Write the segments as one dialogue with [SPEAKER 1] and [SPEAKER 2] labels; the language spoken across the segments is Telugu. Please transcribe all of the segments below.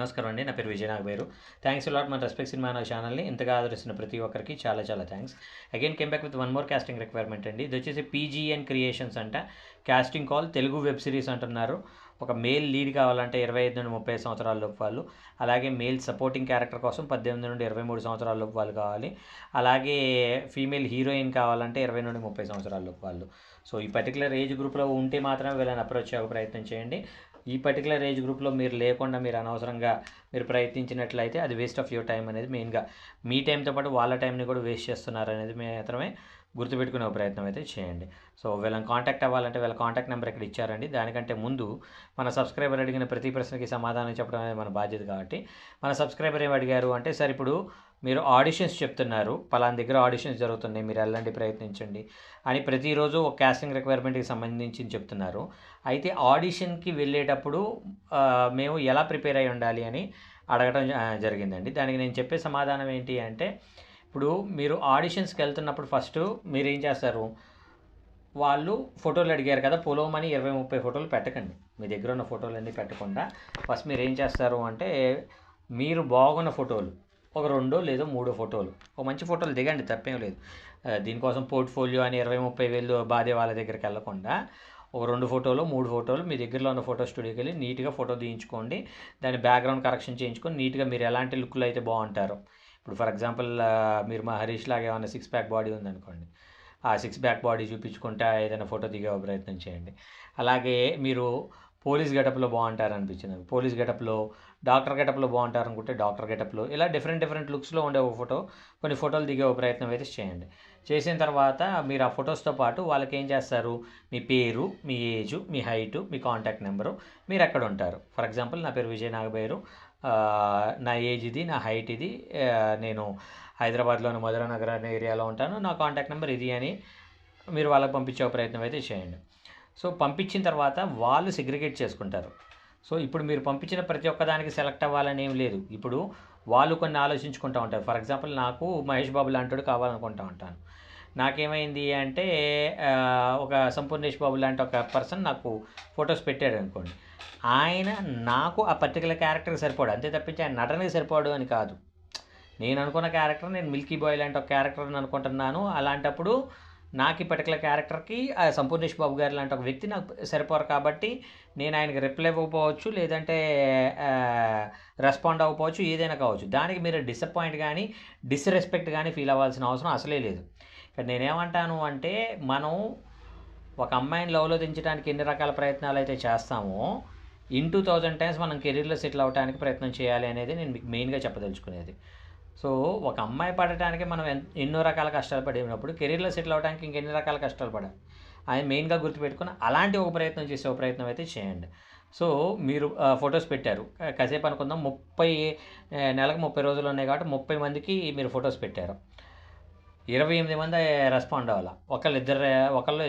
[SPEAKER 1] నమస్కారం అండి. నా పేరు Vijay Nagabairu. Thanks a lot మన రెస్పెక్ట్ సినిమా అనే ఛానల్‌ని ఇంతగా ఆదరిస్తున్న ప్రతి ఒక్కరికి చాలా చాలా thanks. Again came back with one more casting requirement అండి. ఇది వచ్చేసి పీజీఎన్ క్రియేషన్స్ అంట. Casting call Telugu web series అంటున్నారు. ఒక మేల్ లీడ్ కావాలంటే 25 నుండి 30 సంవత్సరాల లోపు వాళ్ళు, అలాగే మేల్ సపోర్టింగ్ క్యారెక్టర్ కోసం 18 నుండి 23 సంవత్సరాల లోపు వాళ్ళు కావాలి. అలాగే ఫీమేల్ హీరోయిన్ కావాలంటే 20 నుండి 30 సంవత్సరాల లోపు వాళ్ళు. సో ఈ పర్టికులర్ ఏజ్ గ్రూప్లో ఉంటే మాత్రమే వీళ్ళని అప్రోచ్ అయ్యే ప్రయత్నం చేయండి. ఈ పర్టికులర్ ఏజ్ గ్రూప్లో మీరు లేకుండా మీరు అనవసరంగా మీరు ప్రయత్నించినట్లయితే అది వేస్ట్ ఆఫ్ యువర్ టైం అనేది మెయిన్గా మీ టైంతో పాటు వాళ్ళ టైంని కూడా వేస్ట్ చేస్తున్నారు అనేది మాత్రమే గుర్తుపెట్టుకునే ప్రయత్నం అయితే చేయండి. సో వీళ్ళని కాంటాక్ట్ అవ్వాలంటే వీళ్ళ కాంటాక్ట్ నెంబర్ ఇక్కడ ఇచ్చారండి. దానికంటే ముందు మన సబ్స్క్రైబర్ అడిగిన ప్రతి ప్రశ్నకి సమాధానం చెప్పడం అనేది మన బాధ్యత కాబట్టి మన సబ్స్క్రైబర్ ఏమి అడిగారు అంటే, సార్ ఇప్పుడు మీరు ఆడిషన్స్ చెప్తున్నారు, పలానా దగ్గర ఆడిషన్స్ జరుగుతున్నాయి, మీరు వెళ్ళండి ప్రయత్నించండి అని ప్రతిరోజు ఒక కాస్టింగ్ రిక్వైర్మెంట్కి సంబంధించి చెప్తున్నారు. అయితే ఆడిషన్కి వెళ్ళేటప్పుడు మేము ఎలా ప్రిపేర్ అయి ఉండాలి అని అడగడం జరిగిందండి. దానికి నేను చెప్పే సమాధానం ఏంటి అంటే, ఇప్పుడు మీరు ఆడిషన్స్కి వెళ్తున్నప్పుడు ఫస్ట్ మీరు ఏం చేస్తారు, వాళ్ళు ఫోటోలు అడిగారు కదా, పొలవమని 20-30 ఫోటోలు పెట్టకండి. మీ దగ్గర ఉన్న ఫోటోలన్నీ పెట్టకుండా ఫస్ట్ మీరు ఏం చేస్తారు అంటే, మీరు బాగున్న ఫోటోలు ఒక 2 లేదా 3 ఫోటోలు, ఒక మంచి ఫోటోలు దిగండి, తప్పేం లేదు. దీనికోసం పోర్ట్ఫోలియో అని 20-30 వేలు బాధే వాళ్ళ దగ్గరికి వెళ్ళకుండా ఒక 2 ఫోటోలు 3 ఫోటోలు మీ దగ్గరలో ఉన్న ఫోటో స్టూడియోకి వెళ్ళి నీట్గా ఫోటో తీయించుకోండి. దాని బ్యాక్గ్రౌండ్ కరెక్షన్ చేయించుకొని నీట్గా మీరు ఎలాంటి లుక్లో అయితే బాగుంటారో, ఇప్పుడు ఫర్ ఎగ్జాంపుల్ మీరు మా హరీష్ లాగా ఏమైనా 6 ప్యాక్ బాడీ ఉందనుకోండి, ఆ 6 ప్యాక్ బాడీ చూపించుకుంటా ఏదైనా ఫోటో దిగే ప్రయత్నం చేయండి. అలాగే మీరు పోలీస్ గెటప్లో బాగుంటారు అనిపించింది, పోలీస్ గెటప్లో, డాక్టర్ గెటప్లో బాగుంటారు అనుకుంటే డాక్టర్ గెటప్లో, ఇలా డిఫరెంట్ లుక్స్లో ఉండే ఒక ఫోటో, కొన్ని ఫోటోలు దిగే ప్రయత్నం అయితే చేయండి. చేసిన తర్వాత మీరు ఆ ఫొటోస్తో పాటు వాళ్ళకి ఏం చేస్తారు, మీ పేరు, మీ ఏజు, మీ హైటు, మీ కాంటాక్ట్ నెంబరు, మీరు ఎక్కడ ఉంటారు. ఫర్ ఎగ్జాంపుల్ నా పేరు విజయ్ నాగబైరు, నా ఏజ్ ఇది, నా హైట్ ఇది, నేను హైదరాబాద్లోని మధురానగర్ అనే ఏరియాలో ఉంటాను, నా కాంటాక్ట్ నెంబర్ ఇది అని మీరు వాళ్ళకి పంపించే ప్రయత్నం అయితే చేయండి. సో పంపించిన తర్వాత వాళ్ళు సెగ్రిగేట్ చేసుకుంటారు. సో ఇప్పుడు మీరు పంపించిన ప్రతి ఒక్కదానికి సెలెక్ట్ అవ్వాలని ఏం లేదు. ఇప్పుడు వాళ్ళు కొన్ని ఆలోచించుకుంటూ ఉంటారు. ఫర్ ఎగ్జాంపుల్ నాకు మహేష్ బాబు లాంటి కావాలనుకుంటూ ఉంటాను. నాకేమైంది అంటే ఒక సంపూర్ణేష్ బాబు లాంటి ఒక పర్సన్ నాకు ఫొటోస్ పెట్టాడు అనుకోండి, ఆయన నాకు ఆ పర్టికులర్ క్యారెక్టర్కి సరిపోడు, అంతే తప్పించి ఆయన నటనకి సరిపోడు అని కాదు. నేను అనుకున్న క్యారెక్టర్, నేను మిల్కీ బాయ్ లాంటి ఒక క్యారెక్టర్ని అనుకుంటున్నాను. అలాంటప్పుడు నాకు ఈ పర్టికులర్ క్యారెక్టర్కి సంపూర్ణేష్ బాబు గారు లాంటి ఒక వ్యక్తి నాకు సరిపోరు కాబట్టి నేను ఆయనకి రిప్లై ఇవ్వకపోవచ్చు, లేదంటే రెస్పాండ్ అవ్వకపోవచ్చు, ఏదైనా కావచ్చు. దానికి మీరు డిసప్పాయింట్ కానీ డిస్రెస్పెక్ట్ కానీ ఫీల్ అవ్వాల్సిన అవసరం అసలే లేదు. ఇక్కడ నేనేమంటాను అంటే, మనం ఒక అమ్మాయిని లవ్లో దించడానికి ఎన్ని రకాల ప్రయత్నాలు అయితే చేస్తామో, 1000 టైమ్స్ మనం కెరీర్లో సెటిల్ అవ్వడానికి ప్రయత్నం చేయాలి అనేది నేను మీకు మెయిన్గా చెప్పదలుచుకునేది. సో ఒక అమ్మాయి పడటానికి మనం ఎన్నో రకాల కష్టాలు పడినప్పుడు కెరీర్లో సెటిల్ అవ్వడానికి ఇంకెన్ని రకాల కష్టాలు పడాలి అది మెయిన్గా గుర్తుపెట్టుకుని అలాంటి ఒక ప్రయత్నం చేసే ప్రయత్నం అయితే చేయండి. సో మీరు ఫొటోస్ పెట్టారు, కాసేపు అనుకుందాం 30 నెలకు 30 రోజులు ఉన్నాయి కాబట్టి 30 మందికి మీరు ఫొటోస్ పెట్టారు, 28 మంది రెస్పాండ్ అవ్వాలి, ఒకళ్ళు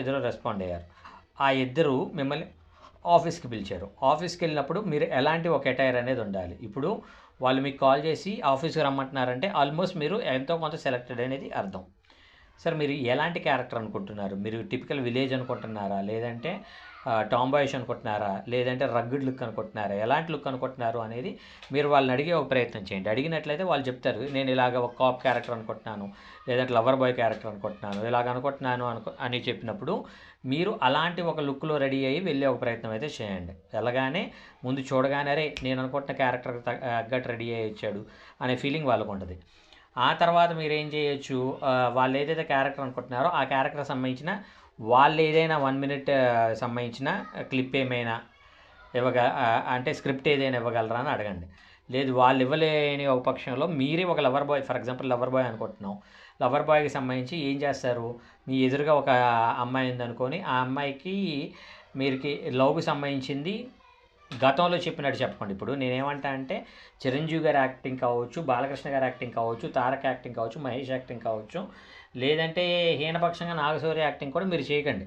[SPEAKER 1] ఇద్దరు రెస్పాండ్ అయ్యారు. ఆ ఇద్దరు మిమ్మల్ని ఆఫీస్కి పిలిచారు. ఆఫీస్కి వెళ్ళినప్పుడు మీరు ఎలాంటి ఒక అటైర్ అనేది ఉండాలి. ఇప్పుడు వాళ్ళు మీకు కాల్ చేసి ఆఫీస్కి రమ్మంటున్నారంటే ఆల్మోస్ట్ మీరు ఎంతో కొంత సెలెక్టెడ్ అనేది అర్థం. సార్ మీరు ఎలాంటి క్యారెక్టర్ అనుకుంటున్నారు, మీరు టిపికల్ విలేజ్ అనుకుంటున్నారా, లేదంటే టాంబాయిష్ అనుకుంటున్నారా, లేదంటే రగ్గుడ్ లుక్ అనుకుంటున్నారా, ఎలాంటి లుక్ అనుకుంటున్నారు అనేది మీరు వాళ్ళని అడిగే ఒక ప్రయత్నం చేయండి. అడిగినట్లయితే వాళ్ళు చెప్తారు, నేను ఇలాగ ఒక కాప్ క్యారెక్టర్ అనుకుంటున్నాను, లేదంటే లవర్ బాయ్ క్యారెక్టర్ అనుకుంటున్నాను, ఇలాగ అనుకుంటున్నాను అని చెప్పినప్పుడు మీరు అలాంటి ఒక లుక్లో రెడీ అయ్యి వెళ్ళే ఒక ప్రయత్నం అయితే చేయండి. వెళ్ళగానే ముందు చూడగానే అరే నేను అనుకుంటున్న క్యారెక్టర్ తగ్గట్టు రెడీ అయ్యి వచ్చాడు అనే ఫీలింగ్ వాళ్ళకు ఉంటుంది. ఆ తర్వాత మీరు ఏం చేయొచ్చు, వాళ్ళు ఏదైతే క్యారెక్టర్ అనుకుంటున్నారో ఆ క్యారెక్టర్ సంబంధించిన వాళ్ళు ఏదైనా 1 మినిట్ సంబంధించిన క్లిప్ ఏమైనా అంటే స్క్రిప్ట్ ఏదైనా ఇవ్వగలరా అని అడగండి. లేదు వాళ్ళు ఇవ్వలేని ఒక పక్షంలో మీరే ఒక lover boy, for example lover boy అనుకుంటున్నాం, లవర్ బాయ్కి సంబంధించి ఏం చేస్తారు, మీ ఎదురుగా ఒక అమ్మాయి ఉందనుకొని ఆ అమ్మాయికి మీరుకి లవ్కి సంబంధించింది గతంలో చెప్పినట్టు చెప్పండి. ఇప్పుడు నేనేమంటా అంటే చిరంజీవి గారి యాక్టింగ్ కావచ్చు, బాలకృష్ణ గారి యాక్టింగ్ కావచ్చు, తారక్ యాక్టింగ్ కావచ్చు, మహేష్ యాక్టింగ్ కావచ్చు, లేదంటే హీనపక్షంగా నాగశౌర్య యాక్టింగ్ కూడా మీరు చేయకండి.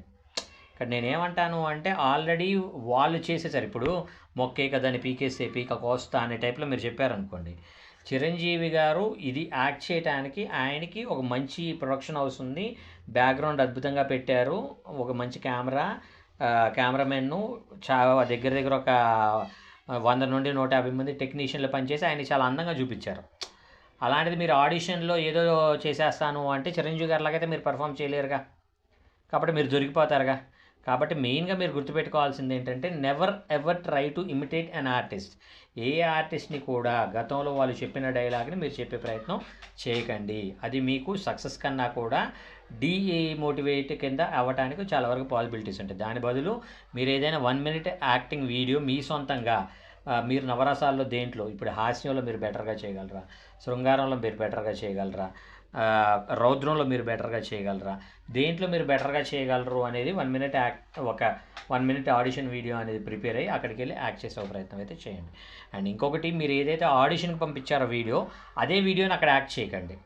[SPEAKER 1] ఇక్కడ నేనేమంటాను అంటే ఆల్రెడీ వాళ్ళు చేసేసారు. ఇప్పుడు మొక్కే కదని పీకేస్తే పీక కోస్తా అనే టైప్లో మీరు చెప్పారనుకోండి, చిరంజీవి గారు ఇది యాక్ట్ చేయడానికి ఆయనకి ఒక మంచి ప్రొడక్షన్ హౌస్ ఉంది, బ్యాక్గ్రౌండ్ అద్భుతంగా పెట్టారు, ఒక మంచి కెమెరామెన్ను చాలా దగ్గర ఒక 100 నుండి 150 మంది టెక్నీషియన్లు పనిచేసి ఆయన చాలా అందంగా చూపించారు. అలాంటిది మీరు ఆడిషన్లో ఏదో చేసేస్తాను అంటే చిరంజీవి గారిలాగైతే మీరు పర్ఫామ్ చేయలేరుగా, కాబట్టి మీరు దొరికిపోతారుగా. కాబట్టి మెయిన్గా మీరు గుర్తుపెట్టుకోవాల్సింది ఏంటంటే never ever try to imitate an artist. ఏ ఆర్టిస్ట్ని కూడా గతంలో వాళ్ళు చెప్పిన డైలాగ్ని మీరు చెప్పే ప్రయత్నం చేయకండి. అది మీకు సక్సెస్ కన్నా కూడా డీమోటివేట్ కింద అవ్వడానికి చాలా వరకు పాసిబిలిటీస్ ఉంటాయి. దాని బదులు మీరు ఏదైనా 1 మినిట్ యాక్టింగ్ వీడియో మీ సొంతంగా మీరు నవరసాల్లో దేంట్లో ఇప్పుడు హాస్యంలో మీరు బెటర్గా చేయగలరా, శృంగారంలో మీరు బెటర్గా చేయగలరా, రౌద్రంలో మీరు బెటర్గా చేయగలరా, దేంట్లో మీరు బెటర్గా చేయగలరు అనేది 1 మినిట్ ఒక 1 మినిట్ ఆడిషన్ వీడియో అనేది ప్రిపేర్ అయ్యి అక్కడికి వెళ్ళి యాక్ట్ చేసే ప్రయత్నం అయితే చేయండి. అండ్ ఇంకొకటి, మీరు ఏదైతే ఆడిషన్కి పంపించారో వీడియో, అదే వీడియోని అక్కడ యాక్ట్ చేయకండి.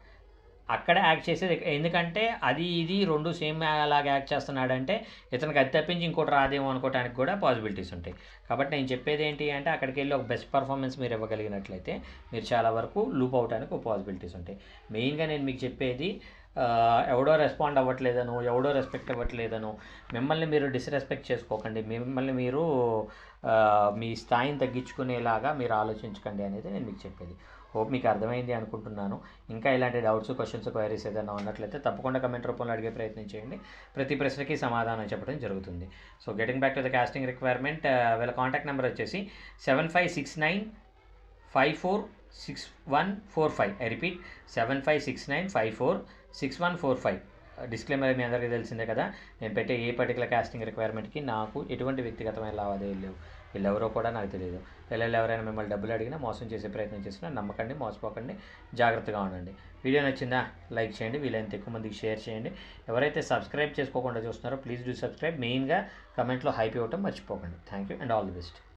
[SPEAKER 1] అక్కడ యాక్ట్ చేసేది ఎందుకంటే అది ఇది 2 సేమ్ అలాగా యాక్ట్ చేస్తున్నాడంటే ఇతనికి అది తప్పించి ఇంకోటి రాదేమో అనుకోవడానికి కూడా పాసిబిలిటీస్ ఉంటాయి. కాబట్టి నేను చెప్పేది ఏంటి అంటే అక్కడికి వెళ్ళి ఒక బెస్ట్ పర్ఫార్మెన్స్ మీరు ఇవ్వగలిగినట్లయితే మీరు చాలా వరకు లూప్ అవడానికి ఒక పాసిబిలిటీస్ ఉంటాయి. మెయిన్గా నేను మీకు చెప్పేది ఎవడో రెస్పాండ్ అవ్వట్లేదను, ఎవడో రెస్పెక్ట్ ఇవ్వట్లేదను మిమ్మల్ని మీరు డిస్రెస్పెక్ట్ చేసుకోకండి. మిమ్మల్ని మీరు మీ స్థాయిని తగ్గించుకునేలాగా మీరు ఆలోచించకండి అనేది నేను మీకు చెప్పేది. హోప్ మీకు అర్థమైంది అనుకుంటున్నాను. ఇంకా ఇలాంటి డౌట్స్, క్వశ్చన్స్, క్వైరీస్ ఏదైనా ఉన్నట్లయితే తప్పకుండా కమెంట్ రూపంలో అడిగే ప్రయత్నం చేయండి. ప్రతి ప్రశ్నకి సమాధానం చెప్పడం జరుగుతుంది. So getting back to the casting requirement, వీళ్ళ కాంటాక్ట్ నెంబర్ వచ్చేసి 7569546145. I repeat 7569546145. డిస్క్లైమర్ మీ అందరికీ తెలిసిందే కదా, నేను పెట్టే ఏ పర్టికులర్ కాస్టింగ్ రిక్వైర్మెంట్కి నాకు ఎటువంటి వ్యక్తిగతమైన లావాదేవీలు లేవు. వీళ్ళెవరో కూడా నాకు తెలియదు. పిల్లలు ఎవరైనా మిమ్మల్ని డబ్బులు అడిగినా మోసం చేసే ప్రయత్నం చేసినా నమ్మకండి, మోసపోకండి, జాగ్రత్తగా ఉండండి. వీడియో నచ్చిందా లైక్ చేయండి, వీలైనంత ఎక్కువ మందికి షేర్ చేయండి. ఎవరైతే సబ్స్క్రైబ్ చేసుకోకుండా చూస్తున్నారో ప్లీజ్ డూ సబ్స్క్రైబ్. మెయిన్గా కమెంట్లో హైప్ ఇవ్వటం మర్చిపోకండి. Thank you and all the best.